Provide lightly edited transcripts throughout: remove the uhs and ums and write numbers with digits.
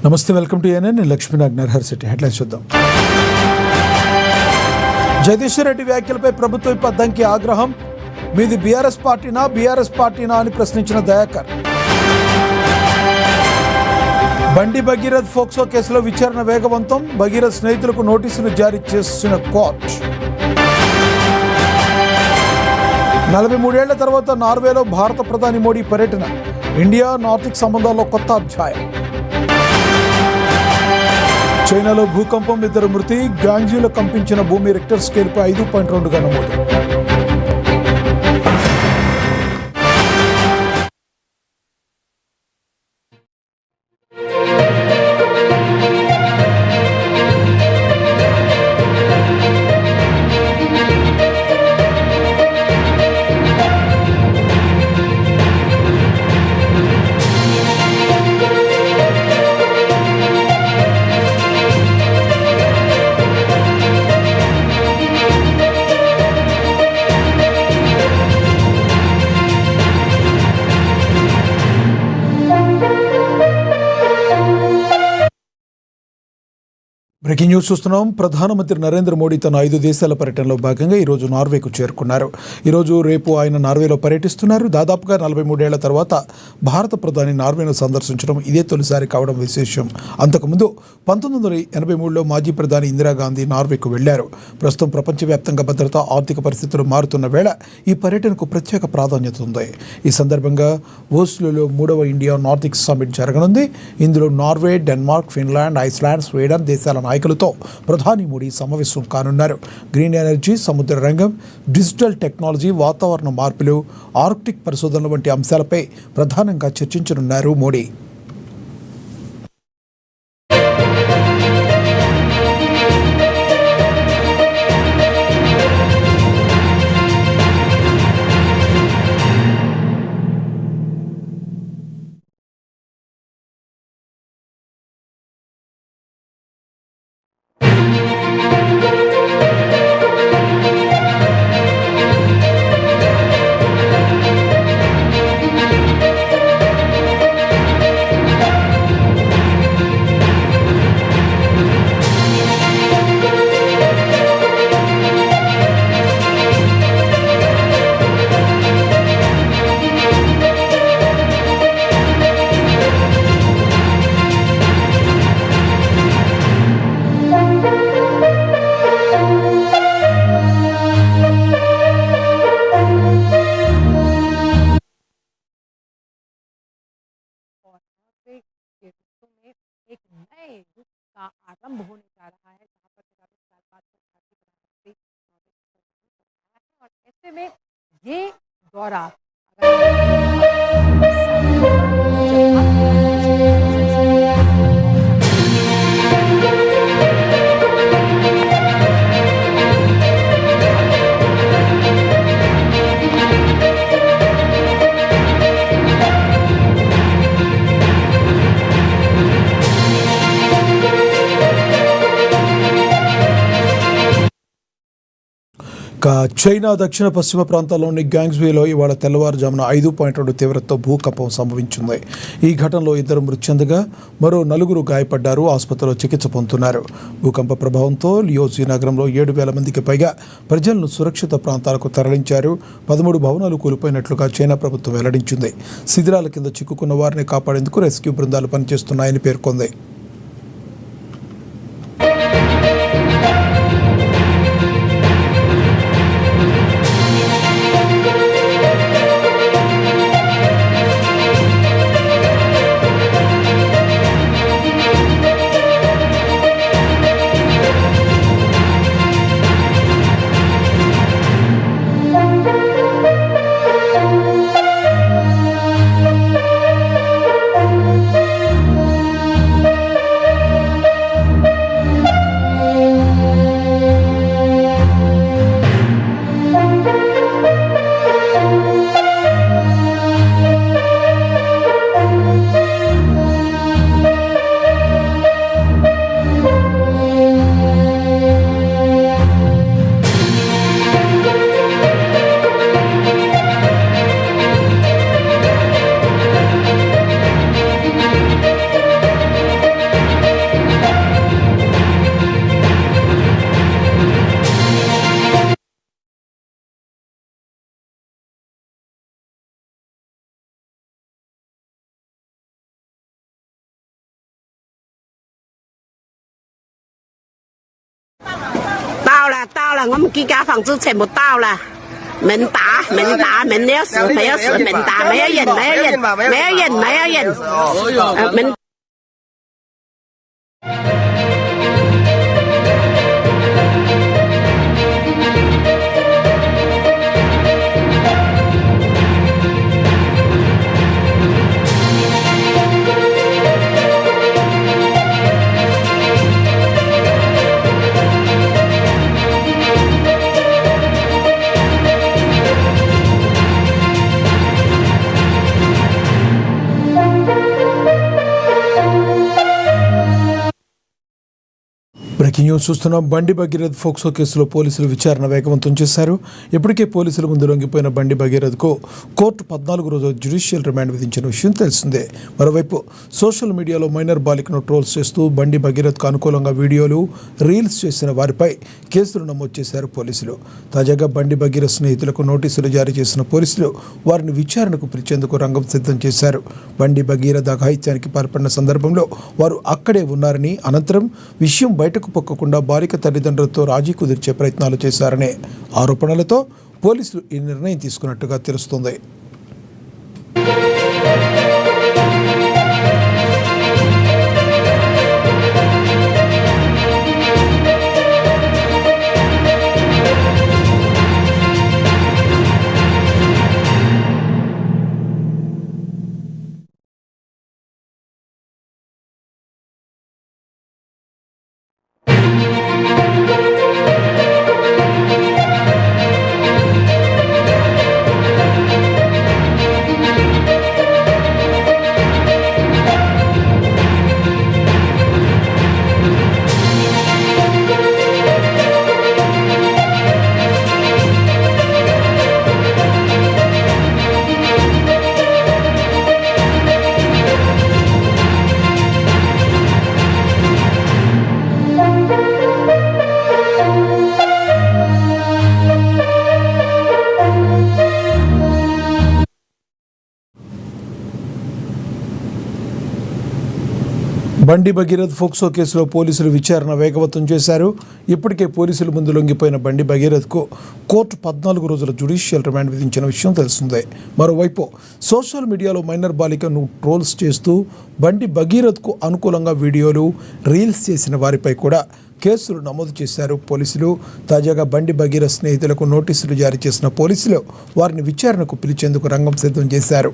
నమస్తే, welcome to ANN. నేను Lakshminag నర్హర్ city. Headlines చూద్దాం. జగదీశ్వర్ రెడ్డి వ్యాఖ్యలపై ప్రభుత్వం అద్దంకి ఆగ్రహం. మీది బీఆర్ఎస్ పార్టీనా అని ప్రశ్నించిన దయాకర్. బండి భగీరథ్ ఫోక్సో కేసులో విచారణ వేగవంతం. భగీరథ్ స్నేహితులకు నోటీసులు జారీ చేసిన కోర్టు. 43 ఏళ్ల తర్వాత నార్వేలో భారత ప్రధాని మోడీ పర్యటన. ఇండియా నార్డిక్ సంబంధాల్లో కొత్త అధ్యాయం. చైనాలో భూకంపం, 2 మృతి. గ్వాంగ్జూలో కంపించిన భూమి రిక్టర్ స్కేల్పై 5.2గా నమోదు. బ్రేకింగ్ న్యూస్ చూస్తున్నాం. ప్రధానమంత్రి నరేంద్ర మోడీ తన 5 దేశాల పర్యటనలో భాగంగా ఈరోజు నార్వేకు చేరుకున్నారు. ఈరోజు రేపు ఆయన నార్వేలో పర్యటిస్తున్నారు. దాదాపుగా 43 ఏళ్ల తర్వాత భారత ప్రధాని నార్వేను సందర్శించడం ఇదే తొలిసారి కావడం విశేషం. అంతకుముందు 1983లో మాజీ ప్రధాని ఇందిరాగాంధీ నార్వేకు వెళ్లారు. ప్రస్తుతం ప్రపంచవ్యాప్తంగా భద్రత, ఆర్థిక పరిస్థితులు మారుతున్న వేళ ఈ పర్యటనకు ప్రత్యేక ప్రాధాన్యత ఉంది. ఈ సందర్భంగా ఓస్లోలో 3వ ఇండియా నార్డిక్ సమ్మిట్ జరగనుంది. ఇందులో Norway, Denmark, Finland, Iceland, Sweden దేశాల నాయకులతో ప్రధాని మోడీ సమావేశం కానున్నారు. గ్రీన్ ఎనర్జీ, సముద్ర రంగం, డిజిటల్ టెక్నాలజీ, వాతావరణ మార్పులు, ఆర్కిటిక్ పరిశోధనల వంటి అంశాలపై ప్రధానంగా చర్చించనున్నారు మోడీ. के रिश्तों में एक नए युग का आरंभ होने जा रहा है, जहाँ पर 43 साल बाद प्रधानमंत्री है। और ऐसे में ये दौरा చైనా దక్షిణ పశ్చిమ ప్రాంతాల్లోని గ్వాంగ్జూలో ఇవాళ తెల్లవారుజామున 5.2 తీవ్రతతో భూకంపం సంభవించింది. ఈ ఘటనలో 2 మృతి చెందగా మరో 4 గాయపడ్డారు, ఆసుపత్రిలో చికిత్స పొందుతున్నారు. భూకంప ప్రభావంతో లియోజీ నగరంలో 7,000 మందికి పైగా ప్రజలను సురక్షిత ప్రాంతాలకు తరలించారు. 13 భవనాలు కూలిపోయినట్లుగా చైనా ప్రభుత్వం వెల్లడించింది. శిథిలాల కింద చిక్కుకున్న వారిని కాపాడేందుకు రెస్క్యూ బృందాలు పనిచేస్తున్నాయని పేర్కొంది. 了，我们几家房子全部倒了。门打，门钥匙，没钥匙，门打，没有人。门。బ్రేకింగ్ న్యూస్ చూస్తున్నాం. బండి భగీరథ్ ఫోక్సో కేసులో పోలీసులు విచారణ వేగవంతం చేశారు. ఇప్పటికే పోలీసుల ముందు లొంగిపోయిన బండి భగీరథ్కు కోర్టు 14 రోజుల జ్యుడిషియల్ రిమాండ్ విధించిన విషయం తెలిసిందే. మరోవైపు సోషల్ మీడియాలో మైనర్ బాలికను ట్రోల్స్ చేస్తూ బండి భగీరథ్కు అనుకూలంగా వీడియోలు, రీల్స్ చేసిన వారిపై కేసులు నమోదు చేశారు పోలీసులు. తాజాగా బండి భగీరథ్ స్నేహితులకు నోటీసులు జారీ చేసిన పోలీసులు వారిని విచారణకు పిలిచేందుకు రంగం సిద్ధం చేశారు. బండి భగీరథ్ అఘాయిత్యానికి పాల్పడిన సందర్భంలో వారు అక్కడే ఉన్నారని, అనంతరం విషయం బయటకు పొక్కకుండా బాలిక తల్లిదండ్రులతో రాజీ కుదిర్చే ప్రయత్నాలు చేశారనే ఆరోపణలతో పోలీసులు ఈ నిర్ణయం తీసుకున్నట్టుగా తెలుస్తోంది. బండి భగీరథ్ ఫోక్సో కేసులో పోలీసులు విచారణ వేగవంతం చేశారు. ఇప్పటికే పోలీసుల ముందు లొంగిపోయిన బండి భగీరథ్కు కోర్టు 14 రోజుల జ్యుడిషియల్ రిమాండ్ విధించిన విషయం తెలిసిందే. మరోవైపు సోషల్ మీడియాలో మైనర్ బాలికను ట్రోల్స్ చేస్తూ బండి భగీరథ్కు అనుకూలంగా వీడియోలు, రీల్స్ చేసిన వారిపై కూడా కేసులు నమోదు చేశారు పోలీసులు. తాజాగా బండి భగీరథ్ స్నేహితులకు నోటీసులు జారీ చేసిన పోలీసులు వారిని విచారణకు పిలిచేందుకు రంగం సిద్ధం చేశారు.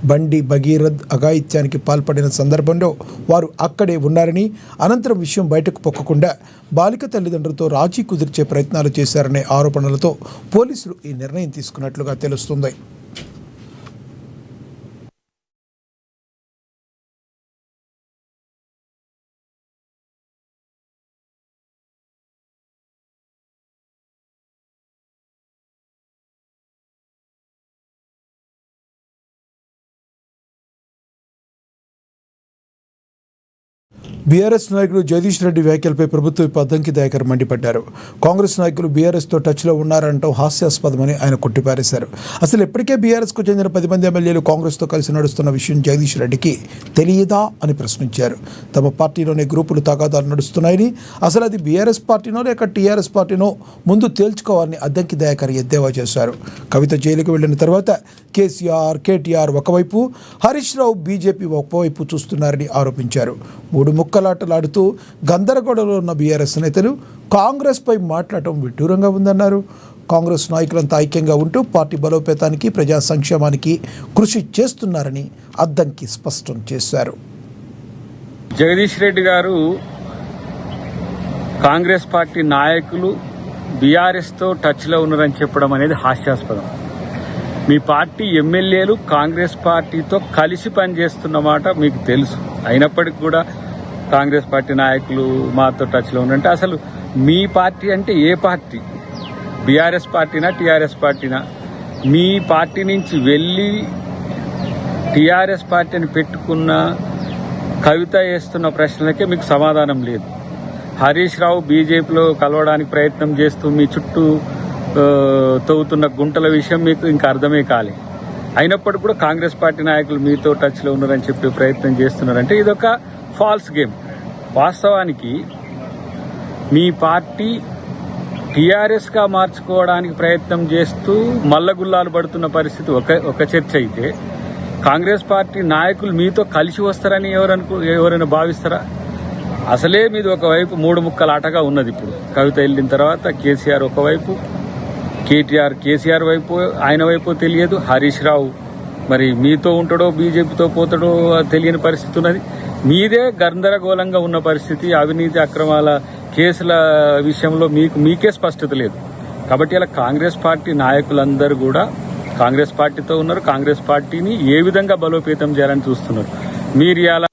బండి భగీరథ్ అఘాయిత్యానికి పాల్పడిన సందర్భంలో వారు అక్కడే ఉన్నారని, అనంతరం విషయం బయటకు పొక్కకుండా బాలిక తల్లిదండ్రులతో రాజీ కుదిర్చే ప్రయత్నాలు చేశారనే ఆరోపణలతో పోలీసులు ఈ నిర్ణయం తీసుకున్నట్లుగా తెలుస్తుంది. బీఆర్ఎస్ నాయకుడు జగదీష్ రెడ్డి వ్యాఖ్యలపై ప్రభుత్వ అద్దంకి దయాకర్ మండిపడ్డారు. కాంగ్రెస్ నాయకులు బీఆర్ఎస్తో టచ్లో ఉన్నారంటూ హాస్యాస్పదమని ఆయన కొట్టిపారేశారు. అసలు ఇప్పటికే బీఆర్ఎస్కు చెందిన 10 మంది ఎమ్మెల్యేలు కాంగ్రెస్తో కలిసి నడుస్తున్న విషయం జగదీష్ రెడ్డికి తెలియదా అని ప్రశ్నించారు. తమ పార్టీలోనే గ్రూపులు తగాదాలు నడుస్తున్నాయని, అసలు అది బీఆర్ఎస్ పార్టీనో లేక టీఆర్ఎస్ పార్టీనో ముందు తేల్చుకోవాలని అద్దంకి దయాకర్ ఎద్దేవా చేశారు. కవిత జైలుకు వెళ్లిన తర్వాత కేసీఆర్, కేటీఆర్ ఒకవైపు, హరీష్ రావు, బీజేపీ ఒకవైపు చూస్తున్నారని ఆరోపించారు. 3 ముక్కలాటలాడుతూ గందరగోళంలో ఉన్న బీఆర్ఎస్ నేతలు కాంగ్రెస్పై మాట్లాడటం విడ్డూరంగా ఉందన్నారు. కాంగ్రెస్ నాయకులంతా ఐక్యంగా ఉంటూ పార్టీ బలోపేతానికి, ప్రజా సంక్షేమానికి కృషి చేస్తున్నారని అద్దంకి స్పష్టం చేశారు. జగదీష్ రెడ్డి గారు కాంగ్రెస్ పార్టీ నాయకులు బీఆర్ఎస్తో టచ్లో ఉన్నారని చెప్పడం అనేది హాస్యాస్పదం. మీ పార్టీ ఎమ్మెల్యేలు కాంగ్రెస్ పార్టీతో కలిసి పనిచేస్తున్నమాట మీకు తెలుసు. అయినప్పటికీ కూడా కాంగ్రెస్ పార్టీ నాయకులు మాతో టచ్లో ఉన్నారంటే అసలు మీ పార్టీ అంటే ఏ పార్టీ? బీఆర్ఎస్ పార్టీనా, టీఆర్ఎస్ పార్టీనా? మీ పార్టీ నుంచి వెళ్ళి టీఆర్ఎస్ పార్టీని పెట్టుకున్న కవిత వేస్తున్న ప్రశ్నలకే మీకు సమాధానం లేదు. హరీష్ రావు బీజేపీలో కలవడానికి ప్రయత్నం చేస్తూ మీ చుట్టూ తవ్వుతున్న గుంటల విషయం మీకు ఇంకా అర్థమే కాలే. అయినప్పటికీ కూడా కాంగ్రెస్ పార్టీ నాయకులు మీతో టచ్లో ఉన్నారని చెప్పి ప్రయత్నం చేస్తున్నారంటే ఇదొక ఫాల్స్ గేమ్. వాస్తవానికి మీ పార్టీ టీఆర్ఎస్ గా మార్చుకోవడానికి ప్రయత్నం చేస్తూ మల్లగుల్లాలు పడుతున్న పరిస్థితి ఒక చర్చ అయితే, కాంగ్రెస్ పార్టీ నాయకులు మీతో కలిసి వస్తారని ఎవరైనా భావిస్తారా? అసలే మీది ఒకవైపు మూడు ముక్కల ఆటగా ఉన్నది. ఇప్పుడు కవిత వెళ్ళిన తర్వాత కేసీఆర్ ఒకవైపు, కేసీఆర్ వైపు, ఆయన వైపు తెలియదు. హరీష్ రావు మరి మీతో ఉంటాడో బీజేపీతో పోతాడో తెలియని పరిస్థితి ఉన్నది. మీదే గందరగోళంగా ఉన్న పరిస్థితి. అవినీతి అక్రమాల కేసుల విషయంలో మీకే స్పష్టత లేదు. కాబట్టి ఇలా కాంగ్రెస్ పార్టీ నాయకులందరూ కూడా కాంగ్రెస్ పార్టీతో ఉన్నారు. కాంగ్రెస్ పార్టీని ఏ విధంగా బలోపేతం చేయాలని చూస్తున్నారు. మీరు ఇలా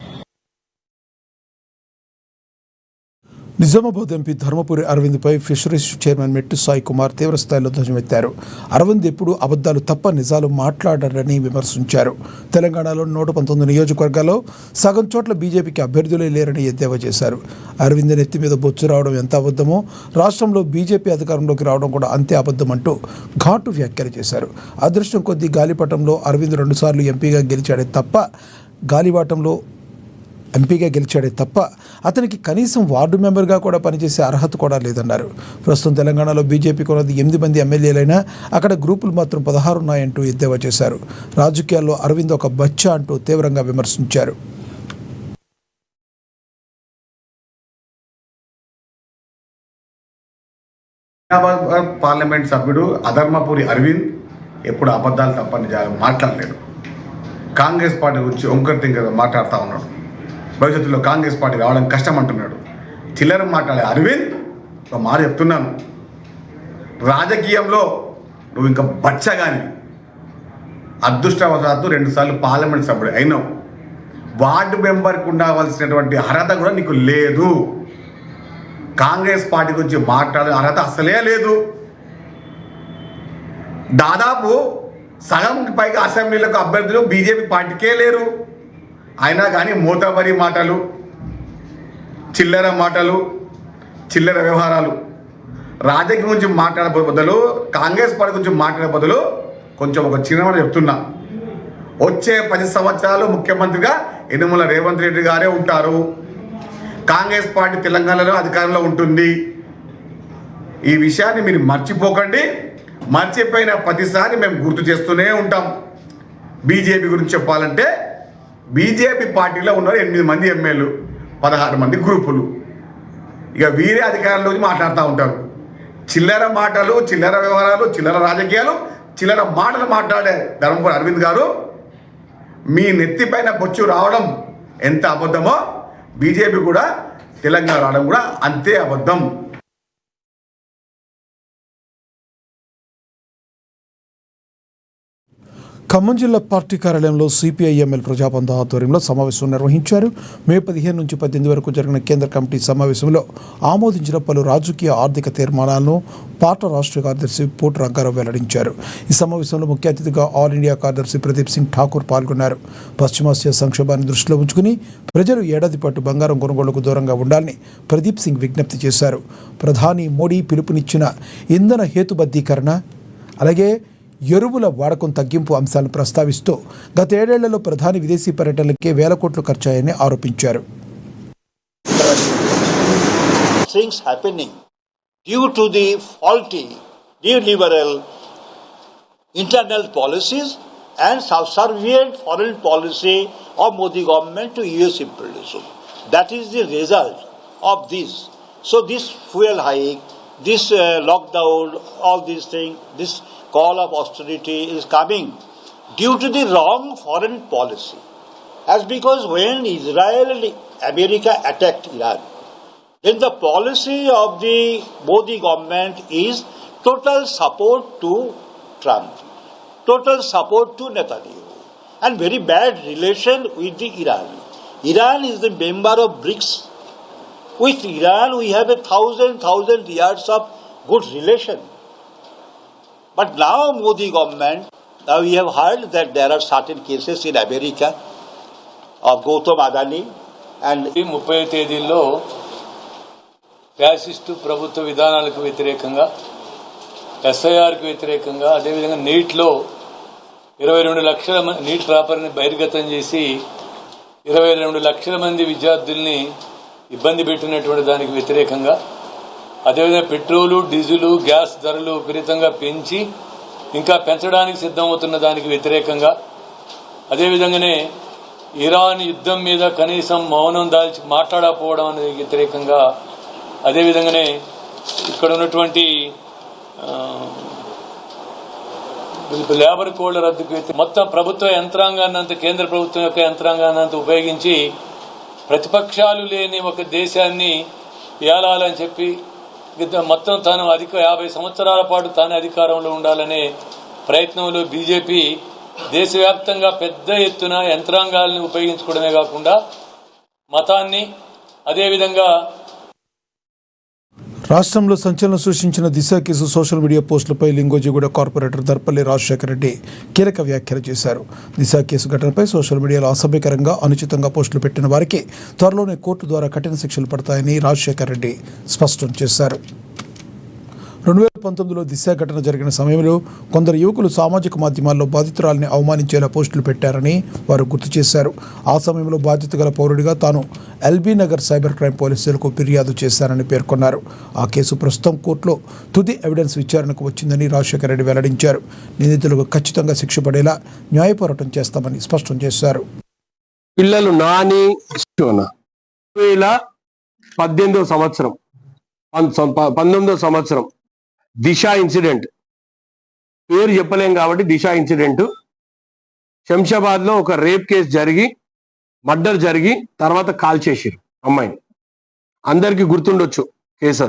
నిజామాబాద్ ఎంపీ ధర్మపురి అరవింద్పై ఫిషరీస్ చైర్మన్ మెట్టు సాయి కుమార్ తీవ్రస్థాయిలో ధ్వజమెత్తారు. అరవింద్ ఎప్పుడు అబద్దాలు తప్ప నిజాలు మాట్లాడారని విమర్శించారు. తెలంగాణలో 119 నియోజకవర్గాల్లో సగం చోట్ల బీజేపీకి అభ్యర్థులే లేరని ఎద్దేవా చేశారు. అరవింద్ నెత్తి మీద బొచ్చు రావడం ఎంత అబద్దమో, రాష్ట్రంలో బీజేపీ అధికారంలోకి రావడం కూడా అంతే అబద్దమంటూ ఘాటు వ్యాఖ్యలు చేశారు. అదృష్టం కొద్దీ గాలిపటంలో అరవింద్ 2 సార్లు ఎంపీగా గెలిచాడే తప్ప అతనికి కనీసం వార్డు మెంబర్గా కూడా పనిచేసే అర్హత కూడా లేదన్నారు. ప్రస్తుతం తెలంగాణలో బీజేపీకి ఉన్నది 8 మంది ఎమ్మెల్యేలైనా అక్కడ గ్రూపులు మాత్రం 16 ఉన్నాయంటూ ఎద్దేవా చేశారు. రాజకీయాల్లో అరవింద్ ఒక బచ్చా అంటూ తీవ్రంగా విమర్శించారు. పార్లమెంట్ సభ్యుడు అధర్మపురి అరవింద్ ఎప్పుడు అబద్ధాలు తప్ప నిజాలు మాట్లాడలేడు. కాంగ్రెస్ పార్టీ గురించి ఒంకర్ తింకర్ మాట్లాడుతూ ఉన్నాడు. భవిష్యత్తులో కాంగ్రెస్ పార్టీ రావడం కష్టం అంటున్నాడు. చిల్లర మాట్లాడే అరవింద్ ఒక మాట చెప్తున్నాను, రాజకీయంలో నువ్వు ఇంకా బచ్చగాని. అదృష్టవశాత్తు 2 సార్లు పార్లమెంట్ సభ్యుడు అయినావు. వార్డు మెంబర్కి ఉండవలసినటువంటి అర్హత కూడా నీకు లేదు. కాంగ్రెస్ పార్టీ గురించి మాట్లాడే అర్హత అసలే లేదు. దాదాపు సగంకి పైగా అసెంబ్లీలకు అభ్యర్థులు బీజేపీ పార్టీకే లేరు. అయినా కానీ మోతాబరి మాటలు, చిల్లర మాటలు, చిల్లర వ్యవహారాలు, రాజకీయం గురించి మాట్లాడే బదులు, కాంగ్రెస్ పార్టీ గురించి మాట్లాడే బదులు కొంచెం ఒక చిన్నమాట చెప్తున్నా, వచ్చే 10 సంవత్సరాలు ముఖ్యమంత్రిగా యనుమల రేవంత్ రెడ్డి గారే ఉంటారు. కాంగ్రెస్ పార్టీ తెలంగాణలో అధికారంలో ఉంటుంది. ఈ విషయాన్ని మీరు మర్చిపోకండి. మర్చిపోయిన ప్రతిసారి మేము గుర్తు చేస్తూనే ఉంటాం. బీజేపీ గురించి చెప్పాలంటే బీజేపీ పార్టీలో ఉన్నారు 8 మంది ఎమ్మెల్యేలు, 16 మంది గ్రూపులు. ఇక వీరే అధికారంలోకి మాట్లాడుతూ ఉంటారు. చిల్లర మాటలు, చిల్లర వ్యవహారాలు, చిల్లర రాజకీయాలు, చిల్లర మాటలు మాట్లాడే ధర్మపురి అరవింద్ గారు, మీ నెత్తిపైన బొచ్చు రావడం ఎంత అబద్ధమో బీజేపీ కూడా తెలంగాణ రావడం కూడా అంతే అబద్ధం. ఖమ్మం జిల్లా పార్టీ కార్యాలయంలో సిపిఐఎంఎల్ ప్రజాబంధ ఆధ్వర్యంలో సమావేశం నిర్వహించారు. మే 15 నుంచి 18 వరకు జరిగిన కేంద్ర కమిటీ సమావేశంలో ఆమోదించిన పలు రాజకీయ ఆర్థిక తీర్మానాలను పార్టీ రాష్ట్ర కార్యదర్శి పోటు రంగారావు వెల్లడించారు. ఈ సమావేశంలో ముఖ్య అతిథిగా ఆల్ ఇండియా కార్యదర్శి ప్రదీప్ సింగ్ ఠాకూర్ పాల్గొన్నారు. పశ్చిమాసియా సంక్షోభాన్ని దృష్టిలో ఉంచుకుని ప్రజలు ఏడాది పాటు బంగారం కొనుగోలుకు దూరంగా ఉండాలని ప్రదీప్ సింగ్ విజ్ఞప్తి చేశారు. ప్రధాని మోడీ పిలుపునిచ్చిన ఇంధన హేతుబద్ధీకరణ, అలాగే ఎరువుల వాడకం తగ్గింపు అంశాలను ప్రస్తావిస్తూ గత 7 ఏళ్లలో ప్రధాని విదేశీ పర్యటనలకే వేల కోట్లు ఖర్చయ్యాయని ఆరోపించారు. Things happening due to the faulty neoliberal internal policies and subservient foreign policy of Modi government to US imperialism. That is the result of this. So this fuel hike, this lockdown, all these things, this call of austerity is coming due to the wrong foreign policy. As because when Israel and America attacked Iran, then the policy of the Modi government is total support to Trump, total support to Netanyahu, and very bad relation with the Iran. Iran is the member of BRICS. With Iran we have 1,000 years of good relation. But now Modi government, now we have heard that there are certain cases in America of Gautam Adani and 30 తేదీల్లో fascist ప్రభుత్వ విధానాలకు వ్యతిరేకంగా, ఎస్ఐఆర్కి వ్యతిరేకంగా, అదేవిధంగా నీట్లో 22 లక్షల neat పేపర్ని బహిర్గతం చేసి 22 లక్షల మంది విద్యార్థుల్ని ఇబ్బంది పెట్టినటువంటి దానికి వ్యతిరేకంగా అదేవిధంగా పెట్రోలు, డీజిల్, గ్యాస్ ధరలు విపరీతంగా పెంచి ఇంకా పెంచడానికి సిద్ధమవుతున్న దానికి వ్యతిరేకంగా, అదేవిధంగానే ఇరాన్ యుద్ధం మీద కనీసం మౌనం దాల్చి మాట్లాడకపోవడం అనేది వ్యతిరేకంగా, అదేవిధంగానే ఇక్కడ ఉన్నటువంటి లేబర్ కోడ్ల రద్దుకు మొత్తం ప్రభుత్వ యంత్రాంగాన్నంతా, కేంద్ర ప్రభుత్వం యొక్క యంత్రాంగాన్నంతా ఉపయోగించి ప్రతిపక్షాలు లేని ఒక దేశాన్ని ఏలాలని చెప్పి మొత్తం తాను 50 సంవత్సరాల పాటు తానే అధికారంలో ఉండాలనే ప్రయత్నంలో బీజేపీ దేశవ్యాప్తంగా పెద్ద ఎత్తున యంత్రాంగాలను ఉపయోగించుకోవడమే కాకుండా మతాన్ని, అదేవిధంగా రాష్ట్రంలో సంచలనం సృష్టించిన దిశ కేసు సోషల్ మీడియా పోస్టులపై లింగోజిగూడ కార్పొరేటర్ దర్పల్లి రాజశేఖర రెడ్డి కీలక వ్యాఖ్యలు చేశారు. దిశ కేసు ఘటనపై సోషల్ మీడియాలో అసభ్యకరంగా, అనుచితంగా పోస్టులు పెట్టిన వారికి త్వరలోనే కోర్టు ద్వారా కఠిన శిక్షలు పడతాయని రాజశేఖర రెడ్డి స్పష్టం చేశారు. 2019లో దిశ ఘటన జరిగిన సమయంలో కొందరు యువకులు సామాజిక మాధ్యమాల్లో బాధితురాలిని అవమానించేలా పోస్టులు పెట్టారని వారు గుర్తు చేశారు. ఆ సమయంలో బాధ్యత గల పౌరుడిగా తాను ఎల్బీ నగర్ సైబర్ క్రైమ్ పోలీసులకు ఫిర్యాదు చేశారని పేర్కొన్నారు. ఆ కేసు ప్రస్తుతం కోర్టులో తుది ఎవిడెన్స్ విచారణకు వచ్చిందని రాజశేఖర రెడ్డి వెల్లడించారు. నిందితులకు ఖచ్చితంగా శిక్ష పడేలా న్యాయ పోరాటం చేస్తామని స్పష్టం చేశారు. పిల్లలు నాని 2018 సంవత్సరం 19వ సంవత్సరం దిశ ఇన్సిడెంట్, పేరు చెప్పలేం కాబట్టి దిశ ఇన్సిడెంట్, శంషాబాద్ లో ఒక రేప్ కేసు జరిగి మర్డర్ జరిగి తర్వాత కాల్ చేసిరు అమ్మాయిని. అందరికి గుర్తుండొచ్చు కేసు,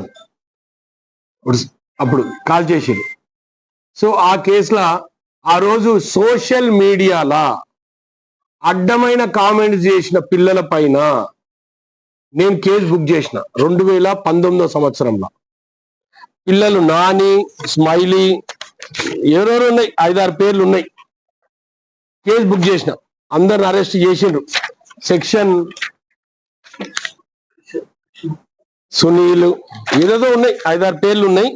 అప్పుడు కాల్ చేసిరు. సో ఆ కేసులో ఆ రోజు సోషల్ మీడియాలా అడ్డమైన కామెంట్స్ చేసిన పిల్లల పైన నేను కేసు బుక్ చేసిన 2019 సంవత్సరంలో. పిల్లలు నాని, స్మైలీ, ఎవరెవరు ఉన్నాయి, 5-6 పేర్లు ఉన్నాయి. కేసు బుక్ చేసిన, అందరిని అరెస్ట్ చేసిండ్రు. సెక్షన్ సునీల్ ఏదేదో ఉన్నాయి, 5-6 పేర్లు ఉన్నాయి.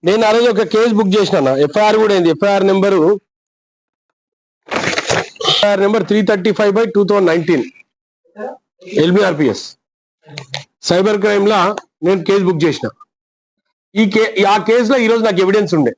నేను ఆ రోజు ఒక కేసు బుక్ చేసిన, ఎఫ్ఐఆర్ కూడా అయింది. FIR number 335/2019 LBRPS cyber crime లా నేను కేసు బుక్ చేసిన. ఆ కేసులో ఈరోజు నాకు ఎవిడెన్స్ ఉండే.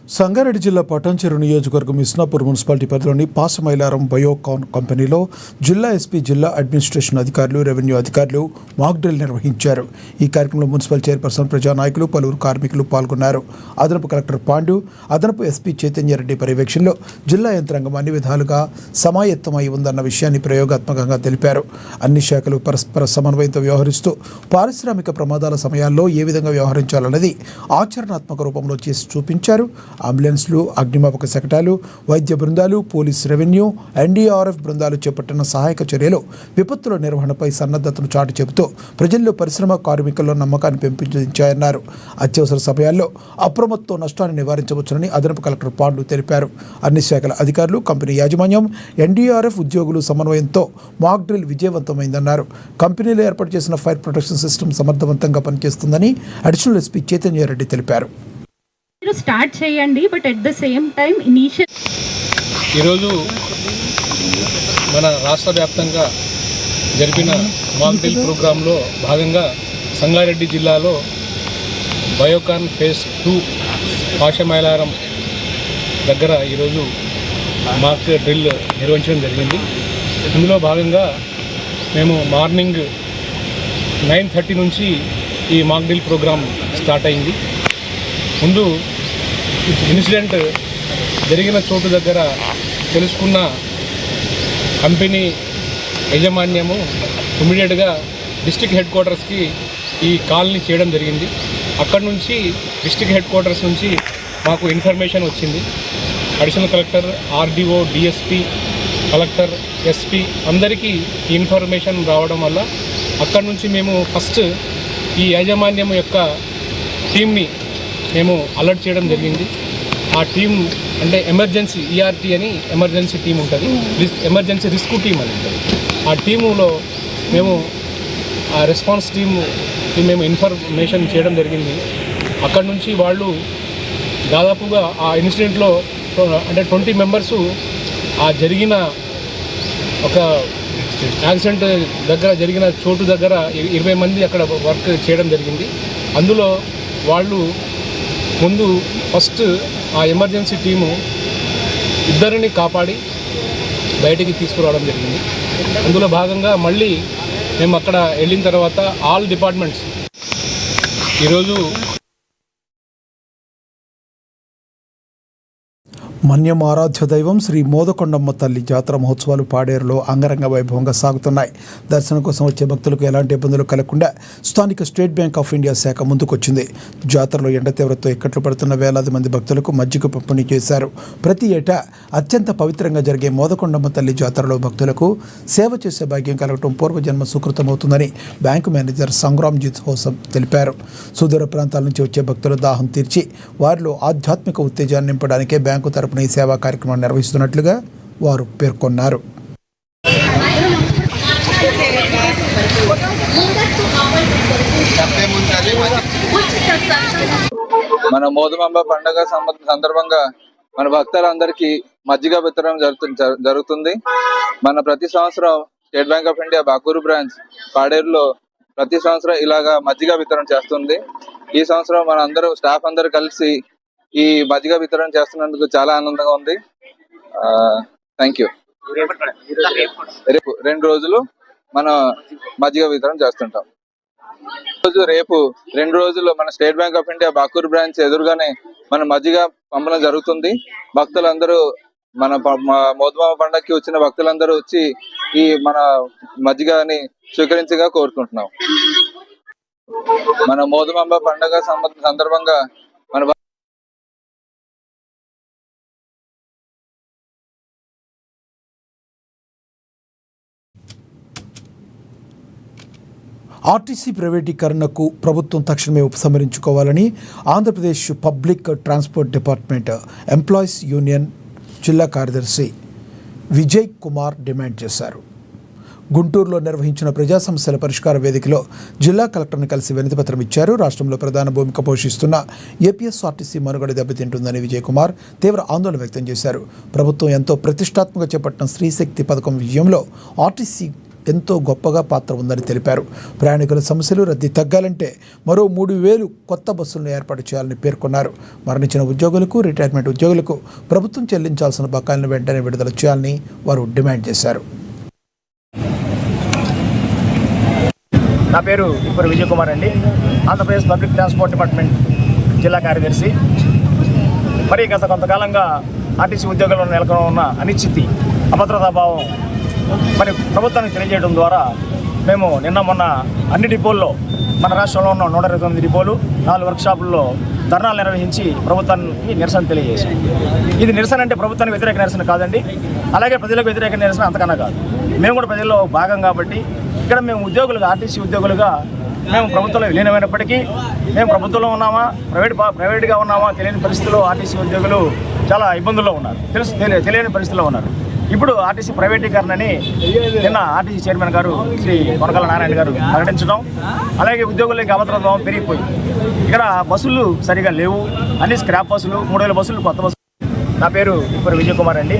సంగారెడ్డి జిల్లా పటాన్చెరు నియోజకవర్గం ఇస్నాపూర్ మున్సిపాలిటీ పరిధిలోని పాసమైలారం బయోకాన్ కంపెనీలో జిల్లా ఎస్పీ, జిల్లా అడ్మినిస్ట్రేషన్ అధికారులు, రెవెన్యూ అధికారులు మాక్ డ్రిల్ నిర్వహించారు. ఈ కార్యక్రమంలో మున్సిపల్ చైర్పర్సన్, ప్రజానాయకులు, పలువురు కార్మికులు పాల్గొన్నారు. అదనపు కలెక్టర్ పాండు, అదనపు ఎస్పీ చైతన్యరెడ్డి పర్యవేక్షణలో జిల్లా యంత్రాంగం అన్ని విధాలుగా సమాయత్తమై ఉందన్న విషయాన్ని ప్రయోగాత్మకంగా తెలిపారు. అన్ని శాఖలు పరస్పర సమన్వయంతో వ్యవహరిస్తూ పారిశ్రామిక ప్రమాదాల సమయాల్లో ఏ విధంగా వ్యవహరించాలన్నది ఆచరణాత్మక రూపంలో చేసి చూపించారు. అంబులెన్స్లు, అగ్నిమాపక శకటాలు, వైద్య బృందాలు, పోలీస్, రెవెన్యూ, ఎన్డీఆర్ఎఫ్ బృందాలు చేపట్టిన సహాయక చర్యలు విపత్తుల నిర్వహణపై సన్నద్ధతను చాటి చెబుతూ ప్రజల్లో, పరిశ్రమ కార్మికుల్లో నమ్మకాన్ని పెంపొందించాయన్నారు. అత్యవసర సమయాల్లో అప్రమత్తో నష్టాన్ని నివారించవచ్చునని అదనపు కలెక్టర్ పాండు తెలిపారు. అన్ని శాఖల అధికారులు, కంపెనీ యాజమాన్యం, ఎన్డీఆర్ఎఫ్ ఉద్యోగులు సమన్వయంతో మాక్ డ్రిల్ విజయవంతమైందన్నారు. కంపెనీలో ఏర్పాటు చేసిన ఫైర్ ప్రొటెక్షన్ సిస్టమ్ సమర్థవంతంగా పనిచేస్తుందని అడిషనల్ ఎస్పీ చైతన్యరెడ్డి తెలిపారు. స్టార్ట్ చేయండి, but at the same time initial. ఈరోజు మన రాష్ట్ర వ్యాప్తంగా జరిపిన మాక్ డ్రిల్ ప్రోగ్రాంలో భాగంగా సంగారెడ్డి జిల్లాలో బయోకాన్ ఫేజ్ 2 పాషమైలారం దగ్గర ఈరోజు మాక్ డ్రిల్ నిర్వహించడం జరిగింది. ఇందులో భాగంగా మేము మార్నింగ్ 9:30 నుంచి ఈ మాక్ డ్రిల్ ప్రోగ్రాం స్టార్ట్ అయింది. ముందు ఇన్సిడెంట్ జరిగిన చోటు దగ్గర తెలుసుకున్న కంపెనీ యాజమాన్యము ఇమ్మీడియట్గా డిస్ట్రిక్ట్ హెడ్ క్వార్టర్స్కి ఈ కాల్ని చేయడం జరిగింది. అక్కడి నుంచి డిస్ట్రిక్ట్ హెడ్ క్వార్టర్స్ నుంచి మాకు ఇన్ఫర్మేషన్ వచ్చింది. Additional collector, RDO, DSP, collector, SP అందరికీ ఈ ఇన్ఫర్మేషన్ రావడం వల్ల అక్కడి నుంచి మేము ఫస్ట్ ఈ యాజమాన్యం యొక్క టీమ్ని మేము అలర్ట్ చేయడం జరిగింది. ఆ టీం అంటే ఎమర్జెన్సీ ఈఆర్టీ అని ఎమర్జెన్సీ టీం ఉంటుంది, ఎమర్జెన్సీ రిస్క్ టీం అని ఉంటుంది. ఆ టీములో మేము ఆ రెస్పాన్స్ టీంకి మేము ఇన్ఫర్మేషన్ చేయడం జరిగింది. అక్కడ నుంచి వాళ్ళు దాదాపుగా ఆ ఇన్సిడెంట్లో అంటే 20 మెంబర్సు ఆ జరిగిన ఒక యాక్సిడెంట్ దగ్గర జరిగిన చోటు దగ్గర 20 మంది అక్కడ వర్క్ చేయడం జరిగింది. అందులో వాళ్ళు ముందు ఫస్ట్ ఆ ఎమర్జెన్సీ టీము ఇద్దరిని కాపాడి బయటికి తీసుకురావడం జరిగింది. అందులో భాగంగా మళ్ళీ మేము అక్కడ వెళ్ళిన తర్వాత ఆల్ డిపార్ట్మెంట్స్ ఈరోజు మన్యం ఆరాధ్య దైవం శ్రీ మోదకొండమ్మ తల్లి జాతర మహోత్సవాలు పాడేరులో అంగరంగ వైభవంగా సాగుతున్నాయి. దర్శనం కోసం వచ్చే భక్తులకు ఎలాంటి ఇబ్బందులు కలగకుండా స్థానిక స్టేట్ బ్యాంక్ ఆఫ్ ఇండియా శాఖ ముందుకొచ్చింది. జాతరలో ఎండ తీవ్రతతో ఇక్కట్లు పడుతున్న వేలాది మంది భక్తులకు మజ్జిగ పంపిణీ చేశారు. ప్రతి ఏటా అత్యంత పవిత్రంగా జరిగే మోదకొండమ్మ తల్లి జాతరలో భక్తులకు సేవ చేసే భాగ్యం కలగటం పూర్వజన్మ సుకృతమవుతుందని బ్యాంకు మేనేజర్ సంగ్రామ్జీత్ హోసం తెలిపారు. సుదూర ప్రాంతాల నుంచి వచ్చే భక్తుల దాహం తీర్చి వారిలో ఆధ్యాత్మిక ఉత్తేజాన్ని నింపడానికే బ్యాంకు తరపున ఈ సేవా కార్యక్రమాన్ని నిర్వహిస్తున్నట్లుగా వారు పేర్కొన్నారు. మన మోదమాంబ పండుగ సందర్భంగా మన భక్తులందరికీ మజ్జిగ వితరణ జరుగుతుంది. మన ప్రతి సంవత్సరం State Bank of India Bakuru branch పాడేరులో ప్రతి సంవత్సరం ఇలాగా మజ్జిగ వితరణ చేస్తుంది. ఈ సంవత్సరం మన అందరూ స్టాఫ్ అందరూ కలిసి ఈ మజ్జిగ వితరణ చేస్తున్నందుకు చాలా ఆనందంగా ఉంది. Thank you. రేపు 2 రోజులు మన మజ్జిగ వితరణ చేస్తుంటాం. రేపు 2 రోజులు మన State Bank of India Bakur branch ఎదురుగానే మన మజ్జిగ పంపడం జరుగుతుంది. భక్తులందరూ మన మోదమాంబ పండుగకి వచ్చిన భక్తులందరూ వచ్చి ఈ మన మజ్జిగని స్వీకరించగా కోరుకుంటున్నాం. మన మోదమాంబ పండుగ సందర్భంగా మన ఆర్టీసీ ప్రైవేటీకరణకు ప్రభుత్వం తక్షణమే ఉపసంహరించుకోవాలని Andhra Pradesh public transport department employees union జిల్లా కార్యదర్శి విజయ్ కుమార్ డిమాండ్ చేశారు. గుంటూరులో నిర్వహించిన ప్రజా సమస్యల పరిష్కార వేదికలో జిల్లా కలెక్టర్ని కలిసి వినతిపత్రం ఇచ్చారు. రాష్ట్రంలో ప్రధాన భూమిక పోషిస్తున్న ఏపీఎస్ఆర్టీసీ మనుగడ దెబ్బతింటుందని విజయ్ కుమార్ తీవ్ర ఆందోళన వ్యక్తం చేశారు. ప్రభుత్వం ఎంతో ప్రతిష్టాత్మకంగా చేపట్టిన స్త్రీశక్తి పథకం విజయంలో ఆర్టీసీ ఎంతో గొప్పగా పాత్ర ఉందని తెలిపారు. ప్రయాణికుల సమస్యలు రద్దీ తగ్గాలంటే మరో 3,000 కొత్త బస్సులను ఏర్పాటు చేయాలని పేర్కొన్నారు. మరణించిన ఉద్యోగులకు, రిటైర్మెంట్ ఉద్యోగులకు ప్రభుత్వం చెల్లించాల్సిన బకాయిలను వెంటనే విడుదల చేయాలని వారు డిమాండ్ చేశారు. నా పేరు ఇప్పుడు విజయ్ కుమార్ అండి. ఆంధ్రప్రదేశ్ పబ్లిక్ ట్రాన్స్పోర్ట్ డిపార్ట్మెంట్ జిల్లా కార్యదర్శి. మరి గత కొంతకాలంగా ఆర్టీసీ ఉద్యోగుల్లో నెలకొని ఉన్న అనిశ్చితి, అభద్రతాభావం మరి ప్రభుత్వానికి తెలియజేయడం ద్వారా మేము మొన్న అన్ని డిపోల్లో, మన రాష్ట్రంలో ఉన్న 129 డిపోలు, 4 వర్క్షాపుల్లో ధర్నాలు నిర్వహించి ప్రభుత్వానికి నిరసన తెలియజేశాం. ఇది నిరసన అంటే ప్రభుత్వానికి వ్యతిరేక నిరసన కాదండి, అలాగే ప్రజలకు వ్యతిరేక నిరసన అంతకన్నా కాదు. మేము కూడా ప్రజల్లో భాగం కాబట్టి ఇక్కడ మేము ఉద్యోగులుగా, ఆర్టీసీ ఉద్యోగులుగా మేము ప్రభుత్వంలో విలీనమైనప్పటికీ మేము ప్రభుత్వంలో ఉన్నామా, ప్రైవేట్గా ఉన్నామా తెలియని పరిస్థితుల్లో ఆర్టీసీ ఉద్యోగులు చాలా ఇబ్బందుల్లో ఉన్నారు, తెలియని పరిస్థితుల్లో ఉన్నారు. ఇప్పుడు ఆర్టీసీ ప్రైవేటీకరణని నిన్న ఆర్టీసీ చైర్మన్ గారు శ్రీ కొనకళ్ళ నారాయణ గారు ప్రకటించడం, అలాగే ఉద్యోగులకి అభద్రతాభావం పెరిగిపోయింది. ఇక్కడ బస్సులు సరిగా లేవు, అన్ని స్క్రాప్ బస్సులు, 3,000 బస్సులు కొత్త బస్సులు. నా పేరు ఇప్పుడు విజయ్ కుమార్ అండి.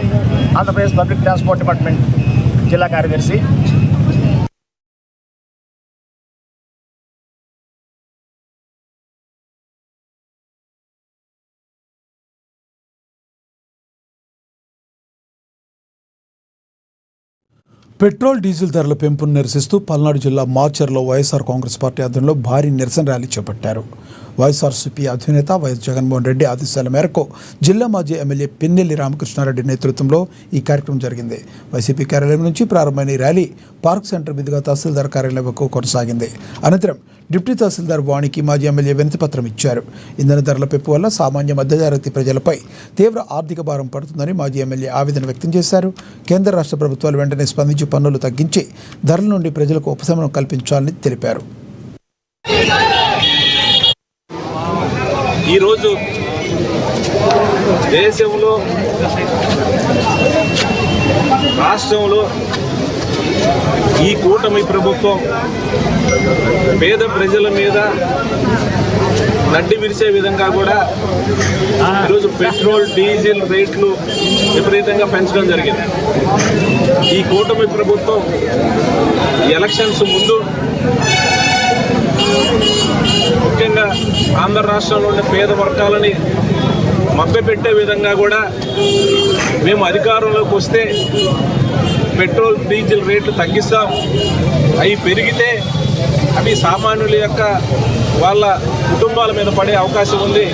ఆంధ్రప్రదేశ్ పబ్లిక్ ట్రాన్స్పోర్ట్ డిపార్ట్మెంట్ జిల్లా కార్యదర్శి. పెట్రోల్, డీజిల్ ధరల పెంపును నిరసిస్తూ పల్నాడు జిల్లా మాచర్లో వైఎస్ఆర్ కాంగ్రెస్ పార్టీ ఆధ్వర్యంలో భారీ నిరసన ర్యాలీ చేపట్టారు. వైఎస్ఆర్సీపీ అధినేత వైఎస్ జగన్మోహన్ రెడ్డి ఆదేశాల మేరకు జిల్లా మాజీ ఎమ్మెల్యే పిన్నెల్లి రామకృష్ణారెడ్డి నేతృత్వంలో ఈ కార్యక్రమం జరిగింది. వైసీపీ కార్యాలయం నుంచి ప్రారంభమైన ఈ ర్యాలీ పార్క్ సెంటర్ మీదుగా తహసీల్దార్ కార్యాలయం వరకు కొనసాగింది. అనంతరం డిప్యూటీ తహసీల్దార్ వాణికి మాజీ ఎమ్మెల్యే వినతిపత్రం ఇచ్చారు. ఇంధన ధరల పెంపు వల్ల సామాన్య మధ్యతరగతి ప్రజలపై తీవ్ర ఆర్థిక భారం పడుతుందని మాజీ ఎమ్మెల్యే ఆవేదన వ్యక్తం చేశారు. కేంద్ర రాష్ట్ర ప్రభుత్వాలు వెంటనే స్పందించి పన్నులు తగ్గించి ధరల నుండి ప్రజలకు ఉపశమనం కల్పించాలని తెలిపారు. ఈరోజు దేశంలో, రాష్ట్రంలో ఈ కూటమి ప్రభుత్వం పేద ప్రజల మీద నడ్డి విరిసే విధంగా కూడా ఈరోజు పెట్రోల్ డీజిల్ రేట్లు విపరీతంగా పెంచడం జరిగింది. ఈ కూటమి ప్రభుత్వం ఎలక్షన్స్ ముందు ముఖ్యంగా ఆంధ్ర రాష్ట్రంలో ఉండే పేద వర్గాలని మభ్యపెట్టే విధంగా కూడా మేము అధికారంలోకి వస్తే పెట్రోల్ డీజిల్ రేట్లు తగ్గిస్తాం, అవి పెరిగితే అవి సామాన్యుల యొక్క వాళ్ళ కుటుంబాల మీద పడే అవకాశం ఉంది.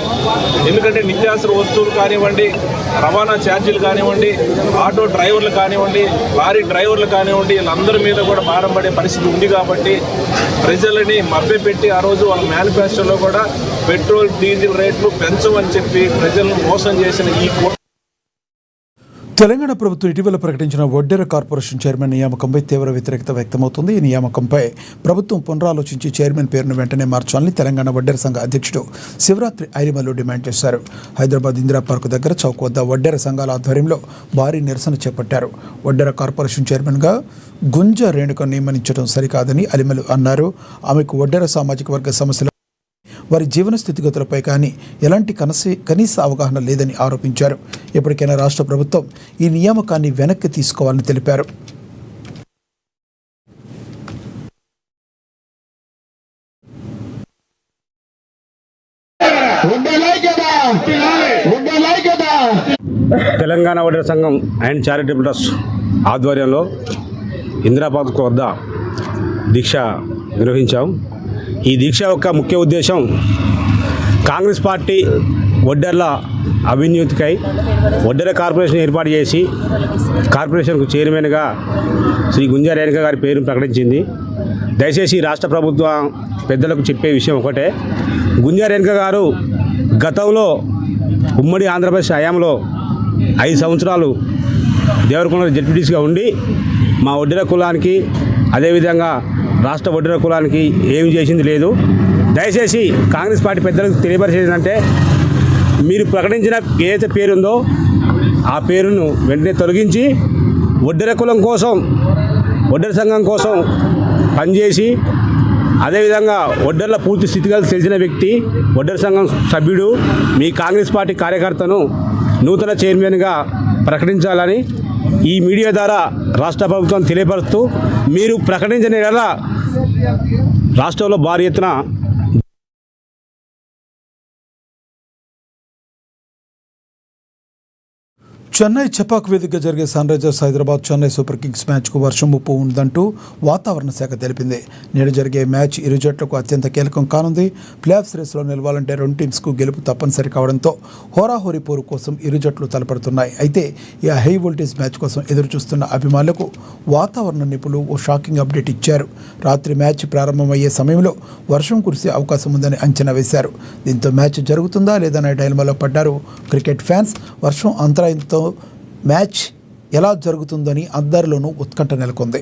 ఎందుకంటే నిత్యావసర వస్తువులు కానివ్వండి, రవాణా ఛార్జీలు కానివ్వండి, ఆటో డ్రైవర్లు కానివ్వండి, లారీ డ్రైవర్లు కానివ్వండి, వీళ్ళందరి మీద కూడా భారం పడే పరిస్థితి ఉంది. కాబట్టి ప్రజలని మభ్యపెట్టి ఆ రోజు వాళ్ళ మేనిఫెస్టోలో కూడా పెట్రోల్ డీజిల్ రేట్లు పెంచమని చెప్పి ప్రజలను మోసం చేసిన ఈ తెలంగాణ ప్రభుత్వం ఇటీవల ప్రకటించిన వడ్డెర కార్పొరేషన్ చైర్మన్ నియామకంపై తీవ్ర వ్యతిరేకత వ్యక్తమవుతుంది. ఈ నియామకంపై ప్రభుత్వం పునరాలోచించి చైర్మన్ పేరును వెంటనే మార్చాలని తెలంగాణ వడ్డెర సంఘ అధ్యక్షుడు శివరాత్రి ఐరిమల్లు డిమాండ్ చేశారు. హైదరాబాద్ ఇందిరా పార్క్ దగ్గర చౌక్ వద్ద వడ్డెర సంఘాల ఆధ్వర్యంలో భారీ నిరసన చేపట్టారు. వడ్డెర కార్పొరేషన్ చైర్మన్గా గుంజ రేణుకను నియమించడం సరికాదని అలిమలు అన్నారు. ఆమెకు వడ్డెర సామాజిక వర్గ సమస్యలు, వారి జీవన స్థితిగతులపై కానీ ఎలాంటి కనీస అవగాహన లేదని ఆరోపించారు. ఇప్పటికైనా రాష్ట్ర ప్రభుత్వం ఈ నియామకాన్ని వెనక్కి తీసుకోవాలని తెలిపారు. తెలంగాణ వడ్డెర సంఘం అండ్ చారిటబుల్ ట్రస్ట్ ఆధ్వర్యంలో ఇందిరా పార్క్ వద్ద దీక్ష నిర్వహించాం. ఈ దీక్ష యొక్క ముఖ్య ఉద్దేశం కాంగ్రెస్ పార్టీ వడ్డెర్ల అవినీతికై వడ్డెర కార్పొరేషన్ ఏర్పాటు చేసి కార్పొరేషన్కు చైర్మన్గా శ్రీ గుంజా రేణుక గారి పేరును ప్రకటించింది. దయచేసి రాష్ట్ర ప్రభుత్వ పెద్దలకు చెప్పే విషయం ఒకటే, గుంజా రేణుక గారు గతంలో ఉమ్మడి ఆంధ్రప్రదేశ్ హయాంలో 5 సంవత్సరాలు దేవరకొండ జడ్పీటీసీగా ఉండి మా వడ్డెర కులానికి అదేవిధంగా రాష్ట్ర వడ్డెర కులానికి ఏమి చేసింది లేదు. దయచేసి కాంగ్రెస్ పార్టీ పెద్దలకు తెలియపరిచేది అంటే, మీరు ప్రకటించిన ఏదైతే పేరుందో ఆ పేరును వెంటనే తొలగించి వడ్డెర కులం కోసం, వడ్డెర సంఘం కోసం పనిచేసి అదేవిధంగా వడ్డెర్ల పూర్తి స్థితిగతులు తెలిసిన వ్యక్తి, వడ్డెర సంఘం సభ్యుడు, మీ కాంగ్రెస్ పార్టీ కార్యకర్తను నూతన చైర్మన్గా ప్రకటించాలని ఈ మీడియా ద్వారా రాష్ట్ర ప్రభుత్వం తెలియపరుస్తూ, మీరు ప్రకటించిన ఎలా రాష్ట్రంలో భారీ ఎత్తున చెన్నై చెపాక్ వేదికగా జరిగే Sunrisers Hyderabad Chennai Super Kings మ్యాచ్కు వర్షం ముప్పు ఉందంటూ వాతావరణ శాఖ తెలిపింది. నేడు జరిగే మ్యాచ్ ఇరు జట్లకు అత్యంత కీలకం కానుంది. ప్లేఆఫ్స్ రేసులో నిలవాలంటే 2 టీమ్స్కు గెలుపు తప్పనిసరి కావడంతో హోరాహోరీ పోరు కోసం ఇరు జట్లు తలపడుతున్నాయి. అయితే ఈ హై వోల్టేజ్ మ్యాచ్ కోసం ఎదురు చూస్తున్న అభిమానులకు వాతావరణ నిపుణులు ఓ షాకింగ్ అప్డేట్ ఇచ్చారు. రాత్రి మ్యాచ్ ప్రారంభమయ్యే సమయంలో వర్షం కురిసే అవకాశం ఉందని అంచనా వేశారు. దీంతో మ్యాచ్ జరుగుతుందా లేదనే డైలమాలో పడ్డారు క్రికెట్ ఫ్యాన్స్. వర్షం అంతరాయంతో మ్యాచ్ ఎలా జరుగుతుందని అందరిలోనూ ఉత్కంఠ నెలకొంది.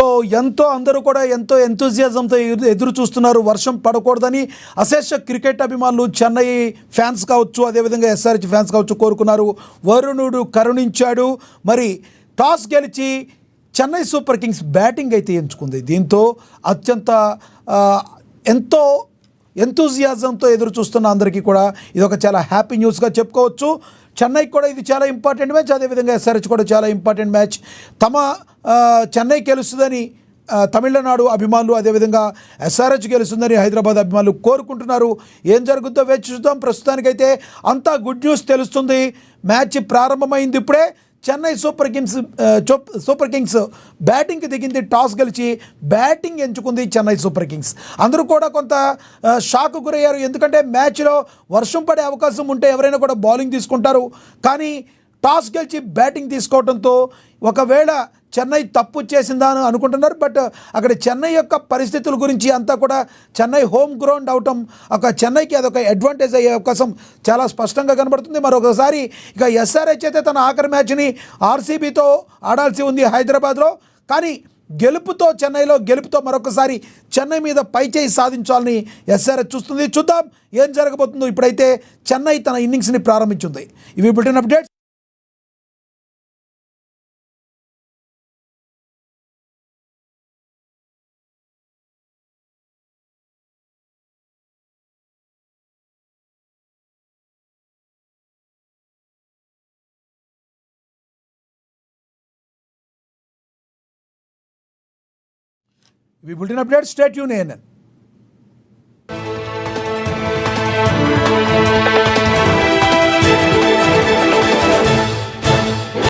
సో ఎంతో అందరూ కూడా ఎంతో ఎంతూజియాజంతో ఎదురు చూస్తున్నారు వర్షం పడకూడదని. అశేష క్రికెట్ అభిమానులు చెన్నై ఫ్యాన్స్ కావచ్చు, అదేవిధంగా ఎస్ఆర్హెచ్ ఫ్యాన్స్ కావచ్చు కోరుకున్నారు. వరుణుడు కరుణించాడు. మరి టాస్ గెలిచి చెన్నై సూపర్ కింగ్స్ బ్యాటింగ్ అయితే ఎంచుకుంది. దీంతో అత్యంత ఎంతో ఎంతూజియాజంతో ఎదురు చూస్తున్న అందరికీ కూడా ఇది ఒక చాలా హ్యాపీ న్యూస్గా చెప్పుకోవచ్చు. చెన్నైకి కూడా ఇది చాలా ఇంపార్టెంట్ మ్యాచ్, అదేవిధంగా ఎస్ఆర్హెచ్ కూడా చాలా ఇంపార్టెంట్ మ్యాచ్. తమ చెన్నై గెలుస్తుందని తమిళనాడు అభిమానులు, అదేవిధంగా ఎస్ఆర్హెచ్ గెలుస్తుందని హైదరాబాద్ అభిమానులు కోరుకుంటున్నారు. ఏం జరుగుతుందో వేచి చూద్దాం. ప్రస్తుతానికైతే అంతా గుడ్ న్యూస్ తెలుస్తుంది. మ్యాచ్ ప్రారంభమైంది ఇప్పుడే. చెన్నై సూపర్ కింగ్స్ బ్యాటింగ్కి దిగింది. టాస్ గెలిచి బ్యాటింగ్ ఎంచుకుంది చెన్నై సూపర్ కింగ్స్. అందరూ కూడా కొంత షాక్ గురయ్యారు. ఎందుకంటే మ్యాచ్లో వర్షం పడే అవకాశం ఉంటే ఎవరైనా కూడా బౌలింగ్ తీసుకుంటారు. కానీ టాస్ గెలిచి బ్యాటింగ్ తీసుకోవడంతో ఒకవేళ చెన్నై తప్పు చేసిందా అని అనుకుంటున్నారు. బట్ అక్కడ చెన్నై యొక్క పరిస్థితుల గురించి అంతా కూడా చెన్నై హోమ్ గ్రౌండ్ అవటం చెన్నైకి అదొక అడ్వాంటేజ్ అయ్యే అవకాశం చాలా స్పష్టంగా కనబడుతుంది. మరొకసారి ఇక ఎస్ఆర్హెచ్ అయితే తన ఆఖరి మ్యాచ్ని ఆర్సీబీతో ఆడాల్సి ఉంది హైదరాబాద్లో. కానీ చెన్నైలో గెలుపుతో మరొకసారి చెన్నై మీద పైచేయి సాధించాలని ఎస్ఆర్హెచ్ చూస్తుంది. చూద్దాం ఏం జరగబోతుందో. ఇప్పుడైతే చెన్నై తన ఇన్నింగ్స్ని ప్రారంభించింది. ఇవి బులెటిన్ అప్డేట్స్. ఇవి bulletin updates. Stay tune ANN.